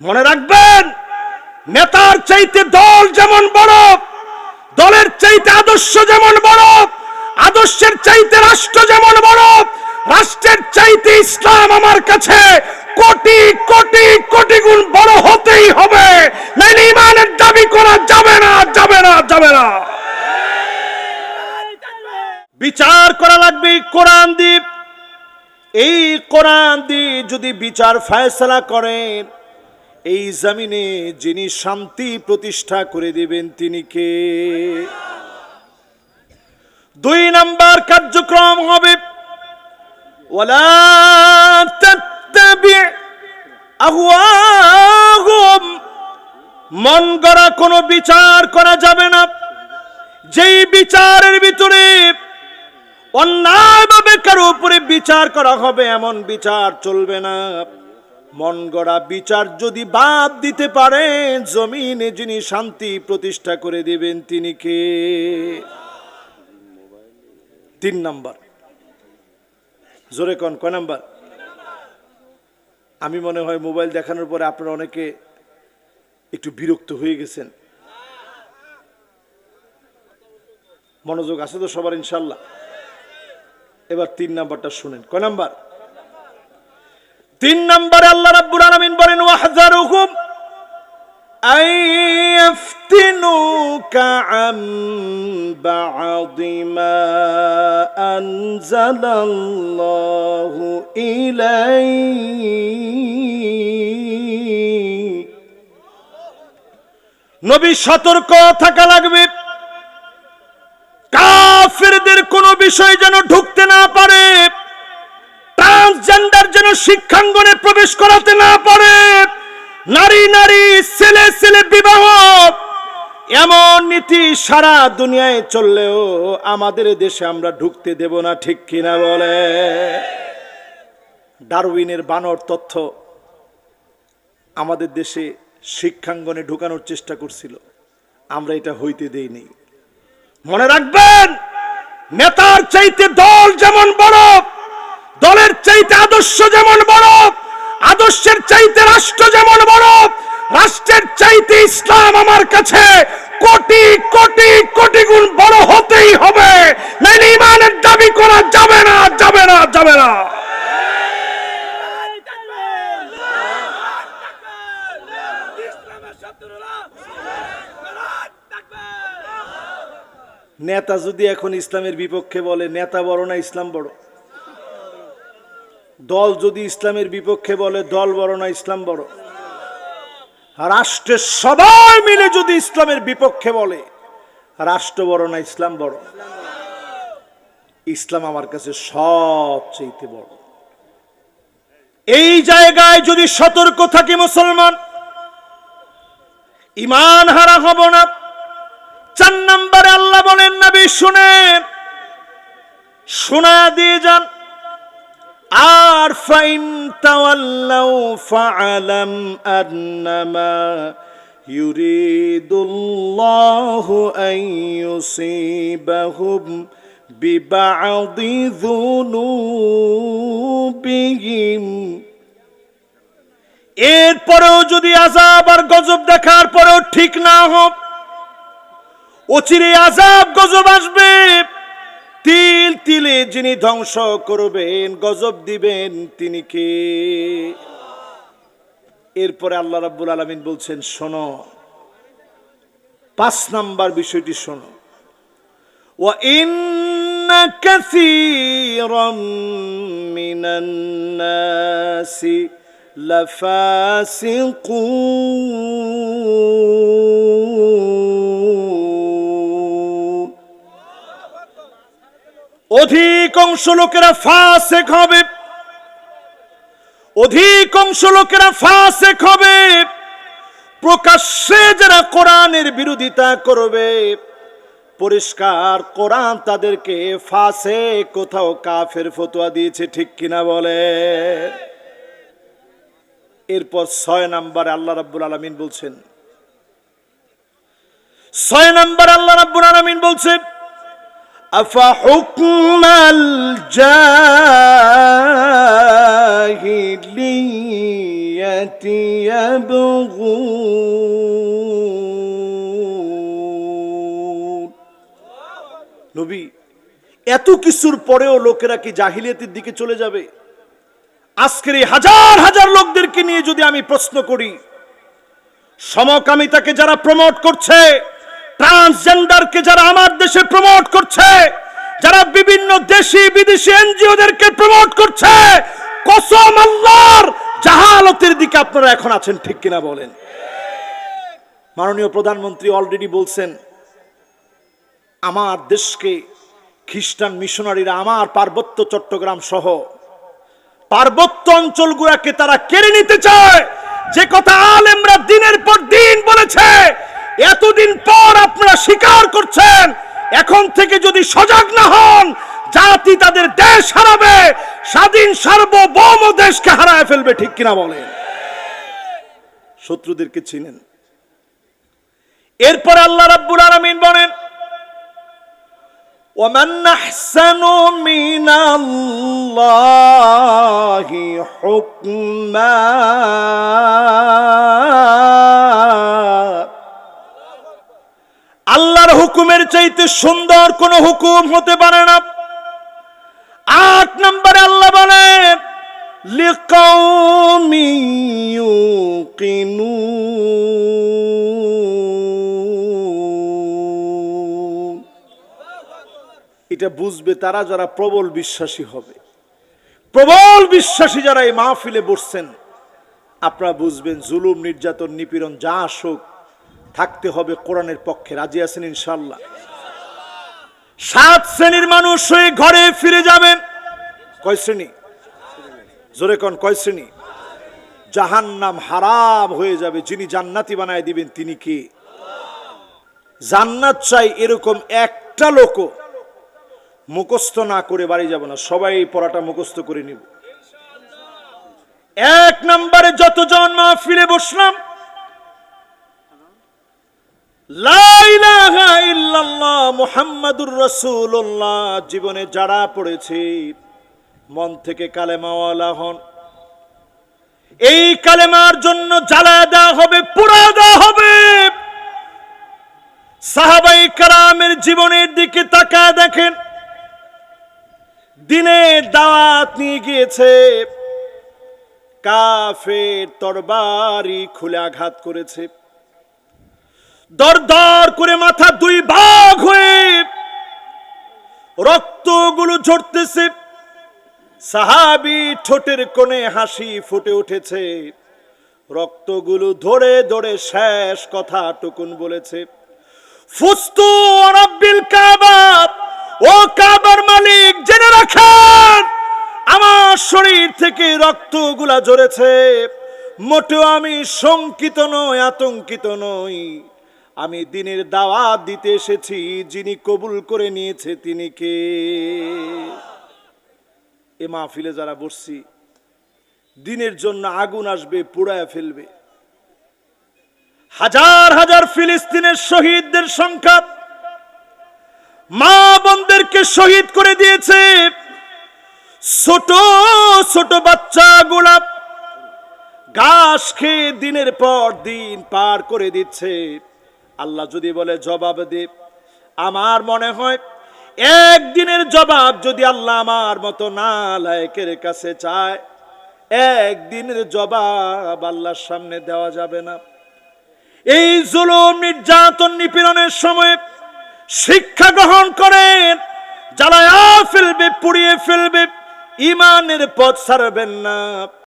মনে রাখবেন, নেতার চাইতে দল যেমন বড়, দলের চাইতে আদর্শ যেমন বড়, আদর্শের চাইতে রাষ্ট্র যেমন বড়, রাষ্ট্রের চাইতে ইসলাম আমার কাছে কোটি কোটি কোটি গুণ বড় হতেই হবে, নাইলে ঈমানের দাবি করা যাবে না, যাবে না, যাবে না। বিচার করা লাগবে কোরআন দিয়ে। এই কোরআন দিয়ে যদি বিচার ফয়সালা করেন, এই জমিনে যিনি শান্তি প্রতিষ্ঠা করে দিবেন তিনি কে? 2 নাম্বার কার্যক্রম হবে ওয়ালা তাত্তাবি আহওয়াহুম, মন গড়া কোনো বিচার করা যাবে না। যেই বিচারের ভিতরে অন্যায়ভাবে কারো উপরে বিচার করা হবে এমন বিচার চলবে না। মন গড়া বিচার যদি বাদ দিতে পারেন, জমিনে যিনি শান্তি প্রতিষ্ঠা করে দিবেন তিনি কে? 3 নাম্বার। জোরে কোন কয় নাম্বার? আমি মনে হয় মোবাইল দেখানোর পরে আপনারা অনেকে একটু বিরক্ত হয়ে গেছেন। মনোযোগ আছে তো সবার ইনশাল্লাহ? এবার 3 নাম্বারটা শুনেন। কয় নাম্বার? 3 নম্বরে আল্লাহ রাব্বুল আলামিন বলেন ওয়াহযারুহুম আইয়াফতিনুকা আম বা'দি মা আনজালাল্লাহু ইলাইক। নবী সতর্ক থাকা লাগবে, কাফেরদের কোনো বিষয় যেন ঢুকতে না পারে, ট্রান্সজেন্ডার যেন শিক্ষাঙ্গনে প্রবেশ করাতে না পারে, নারী নারী ছেলে ছেলে বিবাহ, এমন নীতি সারা দুনিয়ায় চললেও আমাদের দেশে আমরা ঢুকতে দেব না, ঠিক কিনা বলে? ডারউইনের বানর তথ্য আমাদের দেশে শিক্ষাঙ্গনে ঢুকানোর চেষ্টা করছিল, আমরা এটা হইতে দেইনি। মনে রাখবেন, নেতার চাইতে দল যেমন বড়, দলের চাইতে আদর্শ যেমন বড়, আদর্শের চাইতে রাষ্ট্র যেমন বড়, রাষ্ট্রের চাইতে ইসলাম আমার কাছে কোটি কোটি কোটি গুণ বড় হতেই হবে, নাইলে ঈমানের দাবি করা যাবে না, যাবে না, যাবে না। নেতা যদি এখন ইসলামের বিপক্ষে বলে, নেতা বড় না ইসলাম বড়? দল যদি ইসলামের বিপক্ষে বলে, দল বড় না ইসলাম বড়? রাষ্ট্রের সবাই মিলে যদি ইসলামের বিপক্ষে বলে, রাষ্ট্র বড় না ইসলাম বড়? ইসলাম আমার কাছে সবচেয়ে বড়। এই জায়গায় যদি সতর্ক থাকি মুসলমান, ঈমান হারা হব না। 4 নম্বরে আল্লাহ বলেন, নবী শুনেন, শোনা দিয়ে যান, আর ফাইন তাওয়াল্লাউ ফাআলাম আন্নামা ইউরিদুল্লাহু আন ইউসিবাহুম বিবা'দি যুনুবিহিম। এরপরেও যদি আযাব আর গজব দেখার পরেও ঠিক না হোক, অচিরে আযাব গজব আসবে, তিল তিলে যিনি ধ্বংস করবেন, গজব দিবেন তিনি কে? এরপরে আল্লাহ রাব্বুল আলামিন বলছেন, শোনো, 5 নাম্বার বিষয়টি শোনো, ওয়া ইন্না কাসীরাম মিনান নাসি লাফাসিকুন। অধিকাংশ লোকেরা ফাসিক হবে, অধিকাংশ লোকেরা ফাসিক হবে। প্রকাশ্যে যারা কোরআনের বিরোধিতা করবে, পরিষ্কার কোরআন তাদেরকে ফাসিক, কোথাও কাফের ফতোয়া দিয়েছে, ঠিক কিনা বলে? এরপর 6 নম্বরে আল্লাহ রাব্বুল আলামিন বলছেন, 6 নম্বর আল্লাহ রাব্বুল আলামিন বলছেন, আফা হুকমাল জাহিলিয়াতি يبغون নবী, এত কিছুর পরেও লোকেরা কি জাহিলিয়াতের দিকে চলে যাবে? আজকের এই হাজার হাজার লোকদেরকে নিয়ে যদি আমি প্রশ্ন করি, সমকামিতাকে যারা প্রমোট করছে, ট্রান্সজেন্ডারকে যারা আমার দেশে প্রমোট করছে, যারা বিভিন্ন দেশি বিদেশি এনজিওদেরকে প্রমোট করছে, কসম আল্লাহর, জাহালতের দিকে আপনারা এখন আছেন, ঠিক কিনা বলেন? মাননীয় প্রধানমন্ত্রী অলরেডি বলছেন, আমার দেশকে খ্রিস্টান মিশনারিরা আমার পার্বত্য চট্টগ্রাম সহ পার্বত্য অঞ্চলগুলোকে তারা কেড়ে নিতে চায়। যে কথা আলেমরা দিনের পর দিন বলেছে, এতদিন পর আপনারা স্বীকার করছেন। এখন থেকে যদি সজাগ না হন, জাতি তাদের দেশ হারাবে, স্বাধীন সার্বভৌম দেশকে হারায় ফেলবে, ঠিক কিনা বলেন? শত্রুদেরকে চিনেন। এরপর আল্লাহ রাব্বুল আলামিন বলেন, ومن أحسن من الله حكما আল্লাহর হুকুমের চাইতে সুন্দর কোন হুকুম হতে পারে না। 8 নম্বরে আল্লাহ বলেন, লিকাউমি ইউকিনুন, এটা বুঝবে তারা যারা প্রবল বিশ্বাসী হবে। প্রবল বিশ্বাসী যারা এই মাহফিলে বসছেন, আপনারা বুঝবেন জুলুম, নির্যাতন, নিপীড়ন যা আসুক, থাকতে হবে কোরআনের পক্ষে। রাজি আছেন ইনশাআল্লাহ? 7 শ্রেণীর মানুষ হয়ে ঘরে ফিরে যাবেন। কয় শ্রেণী? জোরে কোন, কয় শ্রেণী? জাহান্নাম হারাম হয়ে যাবে। যিনি জান্নাতি বানায় দিবেন তিনি কে? জান্নাত চাই এরকম একটা লোকও মুখস্থ না করে বাড়ি যাব না, সবাই পড়াটা মুখস্থ করে নিব। 1 নম্বরে যতজন মাহফিলে বসলাম, লা ইলাহা ইল্লাল্লাহ মুহাম্মাদুর রাসূলুল্লাহ জীবনে যারা পড়েছে, মন থেকে কালেমাওয়ালা হন। এই কালেমার জন্য জ্বালায় দেওয়া হবে, পোড়া দেওয়া হবে। সাহাবায়ে কেরামের জীবনের দিকে তাকায় দেখেন, দিনের দাওয়াত নিয়ে গিয়েছে, কাফের তরবারি খুলে আঘাত করেছে, দর দর করে মাথা 2 ভাগ হয়ে রক্তগুলো ঝরতেছে। সাহাবী ঠোঁটের কোণে হাসি ফুটে উঠেছে, রক্তগুলো ধরে ধরে শেষ কথা টুকুন বলেছে, ফুস্তু রাব্বিল কাবা, ও কাবার মালিক জেনে রাখেন, আমার শরীর থেকে রক্তগুলা ঝরেছে। মোটেও আমি শঙ্কিত নই, আতঙ্কিত নই। আমি দিনের দাওয়াত দিতে এসেছি, যিনি কবুল করে নিয়েছে তিনি কে? এ মাহফিলে যারা বসছি, দিনের জন্য আগুন আসবে, পোড়ায় ফেলবে। হাজার হাজার ফিলিস্তিনের শহীদদের সংখ্যা, মা বোনদেরকে শহীদ করে দিয়েছে। ছোট ছোট বাচ্চাগুলা ঘাস খেয়ে দিনের পর দিন পার করে দিচ্ছে। আল্লাহ যদি বলে জবাব দে, আমার মনে হয় একদিনের জবাব যদি আল্লাহ আমার মতো নালায়েকের কাছে চায়, একদিনের জবাব আল্লাহর সামনে দেওয়া যাবে না। এই জুলুম, নির্যাতন, নিপীড়নের সময় শিক্ষা গ্রহণ করেন, জ্বালায়া ফেলবে, পুড়িয়ে ফেলবে, ঈমানের পথ ছাড়বেন না।